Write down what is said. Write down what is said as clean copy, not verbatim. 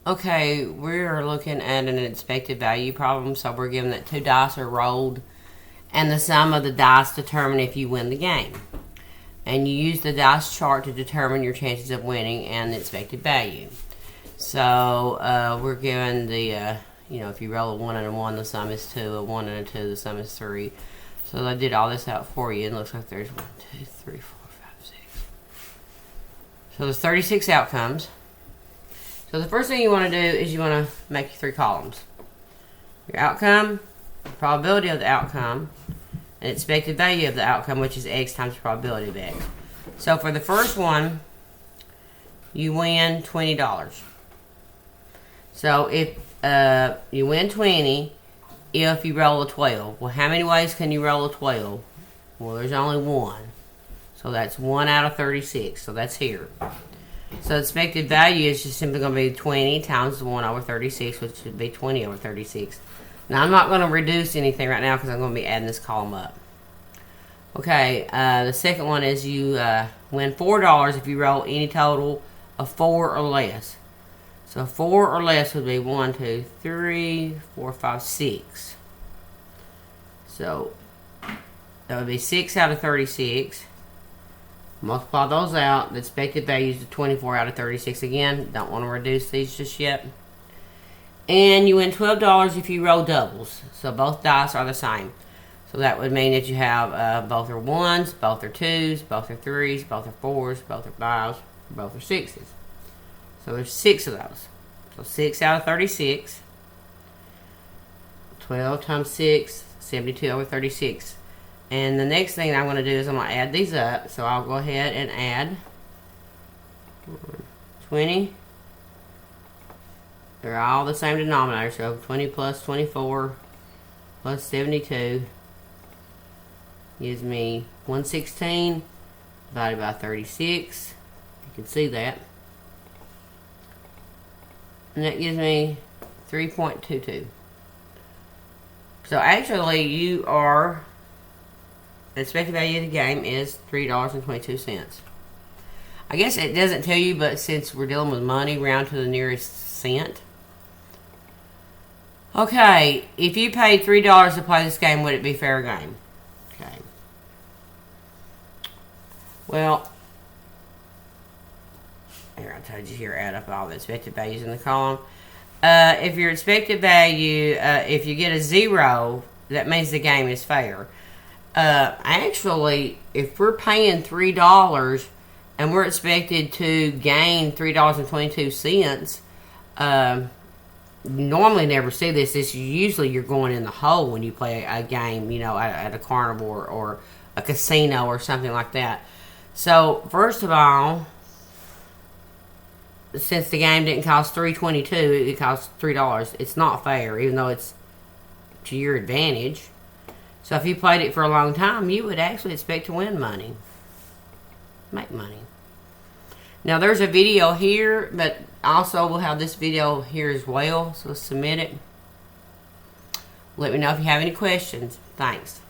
Okay, we're looking at an expected value problem. So we're given that 2 dice are rolled, and the sum of the dice determine if you win the game. And you use the dice chart to determine your chances of winning and the expected value. So we're given the, if you roll a 1 and a 1, the sum is 2. A 1 and a 2, the sum is 3. So I did all this out for you. It looks like there's 1, 2, 3, 4, 5, 6. So there's 36 outcomes. So the first thing you want to do is you want to make 3 columns. Your outcome, probability of the outcome, and expected value of the outcome, which is x times probability of x. So for the first one, you win $20. So if you win 20 if you roll a 12. Well, how many ways can you roll a 12? Well, there's only one. So that's 1 out of 36. So that's here. So expected value is just simply going to be 20 times 1 over 36, which would be 20 over 36. Now, I'm not going to reduce anything right now because I'm going to be adding this column up. Okay, the second one is you win $4 if you roll any total of 4 or less. So 4 or less would be 1, 2, 3, 4, 5, 6. So that would be 6 out of 36. Multiply those out. The expected value is 24 out of 36 again. Don't want to reduce these just yet. And you win $12 if you roll doubles. So both dice are the same. So that would mean that you have both are 1s, both are 2s, both are 3s, both are 4s, both are 5s, both are 6s. So there's 6 of those. So 6 out of 36. 12 times 6, 72 over 36. And the next thing I'm going to do is I'm going to add these up. So I'll go ahead and add 20. They're all the same denominator. So 20 plus 24 plus 72 gives me 116 divided by 36. You can see that. And that gives me 3.22. So actually you are... The expected value of the game is $3.22. I guess it doesn't tell you, but since we're dealing with money, round to the nearest cent. Okay, if you paid $3 to play this game, would it be fair game? Okay. Well, here, I told you here, add up all the expected values in the column. If your expected value, if you get a 0, that means the game is fair. Actually, if we're paying $3 and we're expected to gain $3.22, normally never see this. This usually you're going in the hole when you play a game, at a carnival or a casino or something like that. So first of all, since the game didn't cost $3.22, it cost $3. It's not fair, even though it's to your advantage. So if you played it for a long time, you would actually expect to win money. Make money. Now there's a video here, but also we'll have this video here as well. So submit it. Let me know if you have any questions. Thanks.